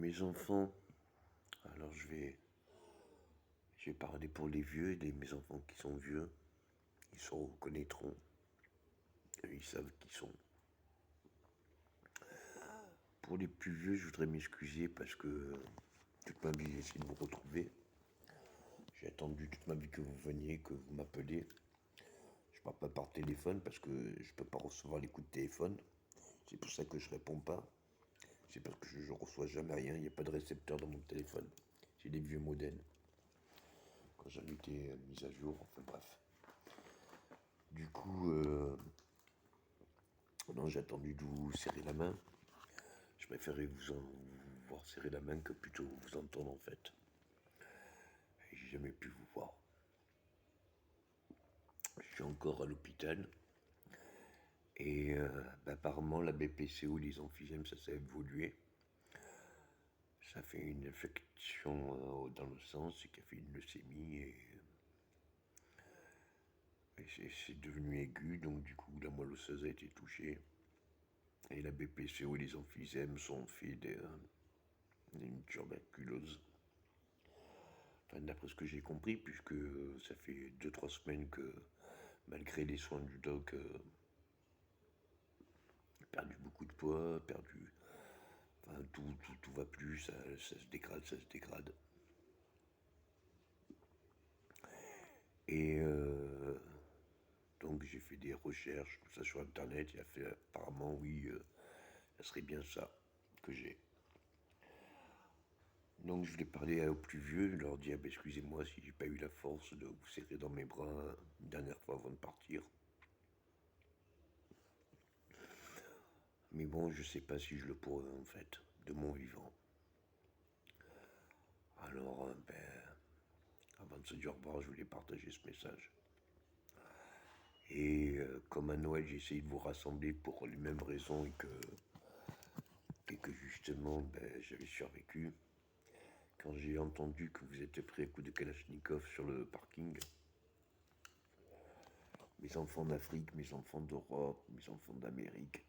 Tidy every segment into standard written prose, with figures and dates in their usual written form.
Mes enfants, alors je vais parler pour les vieux, mes enfants qui sont vieux, ils se reconnaîtront, ils savent qui sont. Pour les plus vieux, je voudrais m'excuser parce que toute ma vie j'ai essayé de vous retrouver. J'ai attendu toute ma vie que vous veniez, que vous m'appeliez. Je parle pas par téléphone parce que je peux pas recevoir les coups de téléphone. C'est pour ça que je réponds pas. C'est parce que je reçois jamais rien, il n'y a pas de récepteur dans mon téléphone. C'est des vieux modèles. Quand j'avais été mis à jour, enfin bref. Du coup, non, j'ai attendu de vous serrer la main. Je préférais vous voir serrer la main que plutôt vous entendre en fait. Et j'ai jamais pu vous voir. Je suis encore à l'hôpital. Et apparemment, la BPCO, les emphysèmes, ça s'est évolué. Ça fait une infection dans le sang, c'est qui a fait une leucémie et c'est devenu aigu, donc du coup la moelle osseuse a été touchée. Et la BPCO et les emphysèmes sont faits d'une tuberculose. Enfin, d'après ce que j'ai compris, puisque ça fait 2-3 semaines que, malgré les soins du doc, perdu beaucoup de poids, perdu. Enfin, tout va plus, ça se dégrade, ça se dégrade. Et donc j'ai fait des recherches, tout ça sur internet, il a fait apparemment, oui, ça serait bien ça que j'ai. Donc je voulais parler aux plus vieux, leur dire excusez-moi si j'ai pas eu la force de vous serrer dans mes bras une dernière fois avant de partir. Mais bon, je sais pas si je le pourrais en fait, de mon vivant. Alors, avant de se dire au revoir, je voulais partager ce message. Et comme à Noël, j'ai essayé de vous rassembler pour les mêmes raisons et que justement, j'avais survécu. Quand j'ai entendu que vous étiez pris à coups de Kalachnikov sur le parking, mes enfants d'Afrique, mes enfants d'Europe, mes enfants d'Amérique,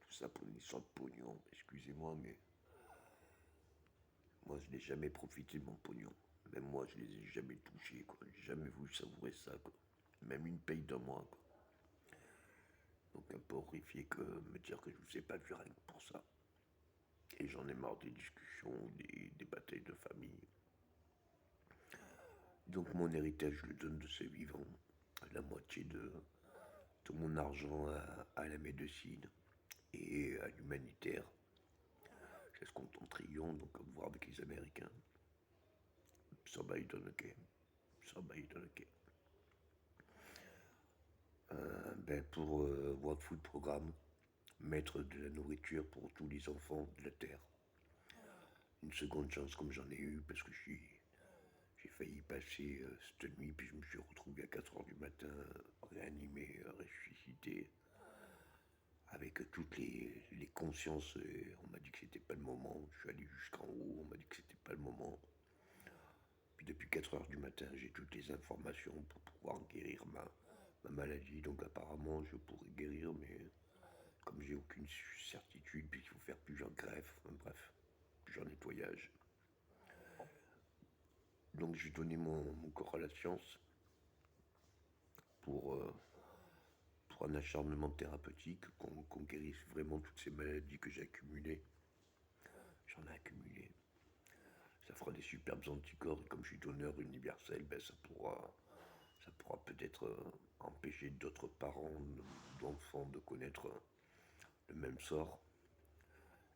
tout ça pour une histoire de pognon, excusez-moi, mais moi je n'ai jamais profité de mon pognon. Même moi je les ai jamais touchés, quoi. J'ai jamais voulu savourer ça, quoi. Même une paye d'un mois, quoi. Donc un peu horrifié que me dire que je vous ai pas vu rien que pour ça. Et j'en ai marre des discussions, des batailles de famille. Donc mon héritage, je le donne de ce vivant. La moitié de tout mon argent à la médecine et à l'humanitaire. Je ce compte en trillions, donc à voir avec les Américains. Somebody don't care. Somebody don't care. Pour World Food Programme, mettre de la nourriture pour tous les enfants de la Terre. Une seconde chance comme j'en ai eu parce que j'ai failli passer cette nuit, puis je me suis retrouvé à 4 heures du matin, réanimé, ressuscité, avec toutes les consciences. On m'a dit que c'était pas le moment. Je suis allé jusqu'en haut, on m'a dit que c'était pas le moment. Puis depuis 4 heures du matin, j'ai toutes les informations pour pouvoir guérir ma maladie. Donc apparemment, je pourrais guérir, mais comme j'ai aucune certitude, puis il faut faire plusieurs greffes, enfin, bref, plusieurs nettoyages. Donc j'ai donné mon corps à la science pour, euh, pour un acharnement thérapeutique, qu'on guérisse vraiment toutes ces maladies que j'ai accumulées. J'en ai accumulé. Ça fera des superbes anticorps et comme je suis donneur universel, ça pourra peut-être empêcher d'autres parents d'enfants de connaître le même sort.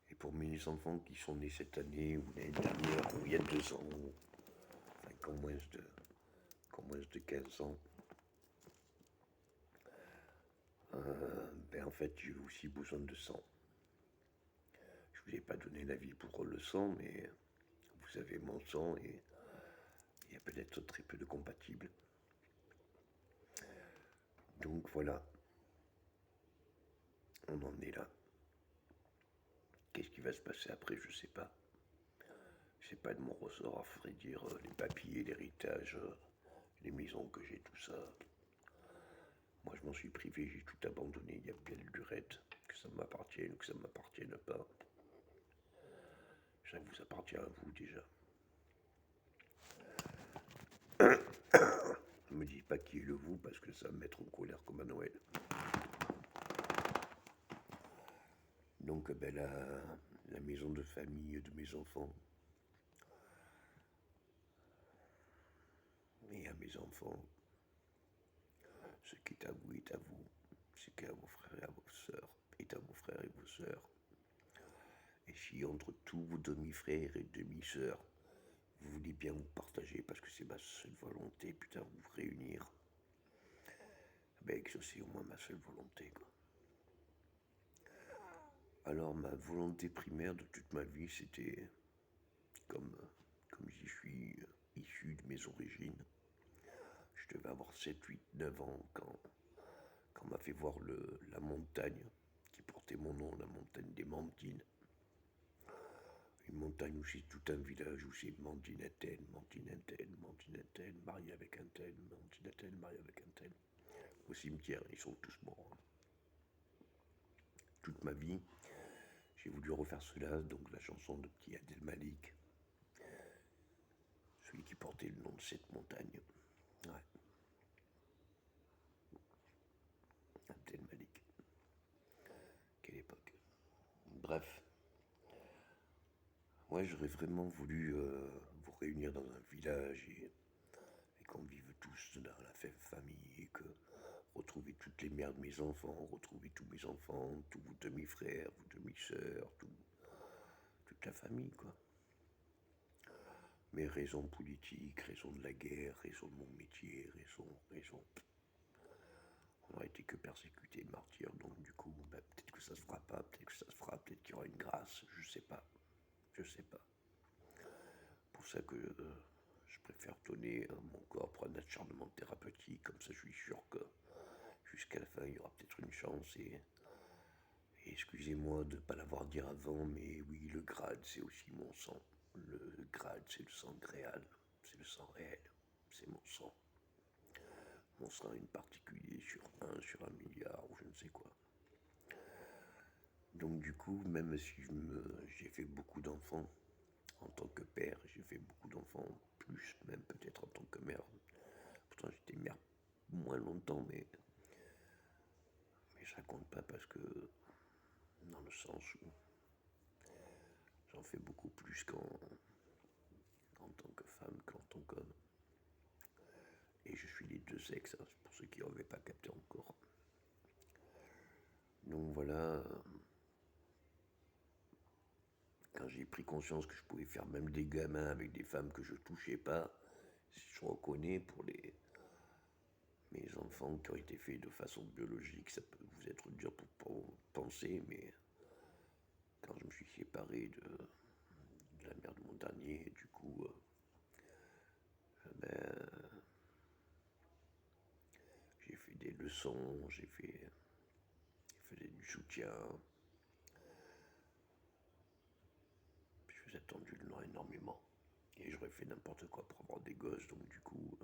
Et pour mes enfants qui sont nés cette année ou l'année dernière ou il y a 2 ans, enfin qu'en moins de 15 ans, en fait j'ai aussi besoin de sang. Je vous ai pas donné l'avis pour le sang, mais vous avez mon sang et il y a peut-être très peu de compatibles. Donc voilà, on en est là. Qu'est-ce qui va se passer après, je sais pas. C'est pas de mon ressort, à vrai dire, les papiers, l'héritage, les maisons que j'ai, tout ça. Moi, je m'en suis privé, j'ai tout abandonné. Il y a belle lurette, que ça m'appartienne ou que ça m'appartienne pas. Ça vous appartient à vous déjà. Ne me dites pas qui est le vous parce que ça va me mettre en colère comme à Noël. Donc ben, la maison de famille de mes enfants et à mes enfants, ce qui est à vous est à vous, ce qui est à vos frères et à vos sœurs est à vos frères et vos sœurs. Et si entre tous vos demi-frères et demi-sœurs, vous voulez bien vous partager parce que c'est ma seule volonté, putain, vous réunir, ben exaucez au moins ma seule volonté, quoi. Alors ma volonté primaire de toute ma vie, c'était, comme, comme j'y suis issu de mes origines, je devais avoir 7, 8, 9 ans quand on m'a fait voir la montagne qui portait mon nom, la montagne des Mandines. Une montagne où c'est tout un village où c'est Mandine un tel, Mandine un tel, Mandine un tel, marié avec un tel, Mandine un tel, marié avec un tel. Au cimetière, ils sont tous morts. Toute ma vie, j'ai voulu refaire cela, donc la chanson de petit Adel Malik, celui qui portait le nom de cette montagne. Ouais, Abdel Malik. Quelle époque. Bref, ouais, j'aurais vraiment voulu vous réunir dans un village et qu'on vive tous dans la même famille et que retrouver toutes les mères de mes enfants, retrouver tous mes enfants, tous vos demi-frères, vos demi-sœurs, toute la famille, quoi. Mais raisons politiques, raisons de la guerre, raisons de mon métier, raison. On n'a été que persécutés, martyrs, donc du coup, bah, peut-être que ça se fera pas, peut-être que ça se fera, peut-être qu'il y aura une grâce, je sais pas. Je sais pas. Pour ça que je préfère donner mon corps pour un acharnement thérapeutique, comme ça je suis sûr que jusqu'à la fin il y aura peut-être une chance et excusez-moi de ne pas l'avoir dit avant, mais oui, le grade c'est aussi mon sang. Le grade c'est le sang gréal, c'est le sang réel, c'est mon sang. Mon sang est une particulier sur un milliard ou je ne sais quoi. Donc du coup, même si j'ai fait beaucoup d'enfants en tant que père, j'ai fait beaucoup d'enfants, plus même peut-être en tant que mère. Pourtant j'étais mère moins longtemps, mais ça compte pas parce que dans le sens où j'en fais beaucoup plus en tant que femme qu'en tant qu'homme. Et je suis les deux sexes, hein, pour ceux qui n'avaient pas capté encore. Donc voilà, quand j'ai pris conscience que je pouvais faire même des gamins avec des femmes que je touchais pas, je reconnais pour mes enfants qui ont été faits de façon biologique, ça peut vous être dur pour penser, mais quand je me suis séparé de la mère de mon dernier, du coup, ben, j'ai fait des leçons, je faisais du soutien, je faisais attendu le nom énormément. Et j'aurais fait n'importe quoi pour avoir des gosses, donc du coup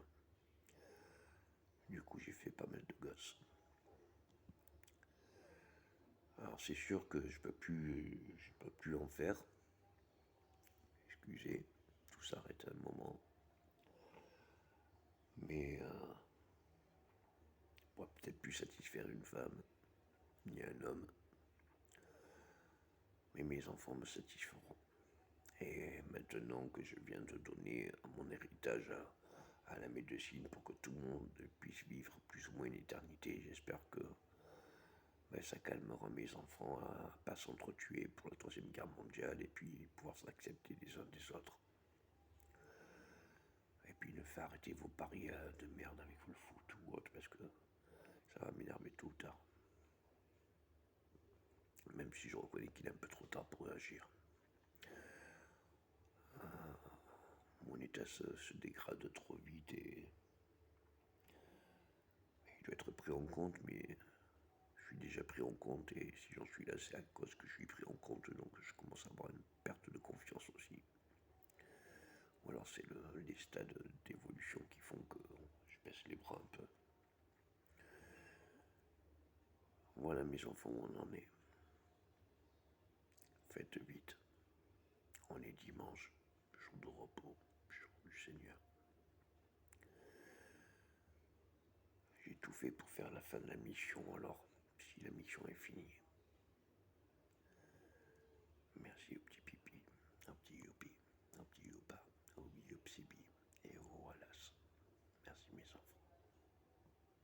j'ai fait pas mal de gosses. Alors c'est sûr que je peux plus en faire. Excusez, tout s'arrête à un moment. Mais on pourra peut-être plus satisfaire une femme ni un homme. Mais mes enfants me satisferont. Et maintenant que je viens de donner mon héritage à la médecine pour que tout le monde puisse vivre plus ou moins une éternité, j'espère que ben, ça calmera mes enfants à ne pas s'entretuer pour la Troisième Guerre mondiale et puis pouvoir s'accepter les uns des autres. Et puis ne faire arrêter vos paris de merde avec le foot ou autre parce que ça va m'énerver tôt ou tard. Même si je reconnais qu'il est un peu trop tard pour réagir. Mon état se dégrade trop vite et il doit être pris en compte, mais je suis déjà pris en compte et si j'en suis là, c'est à cause que je suis pris en compte, donc je commence à avoir une perte de confiance aussi. Ou alors c'est les stades d'évolution qui font que je baisse les bras un peu. Voilà mes enfants, où on en est. Faites vite. On est dimanche, jour de repos, jour du Seigneur. J'ai tout fait pour faire la fin de la mission, alors si la mission est finie,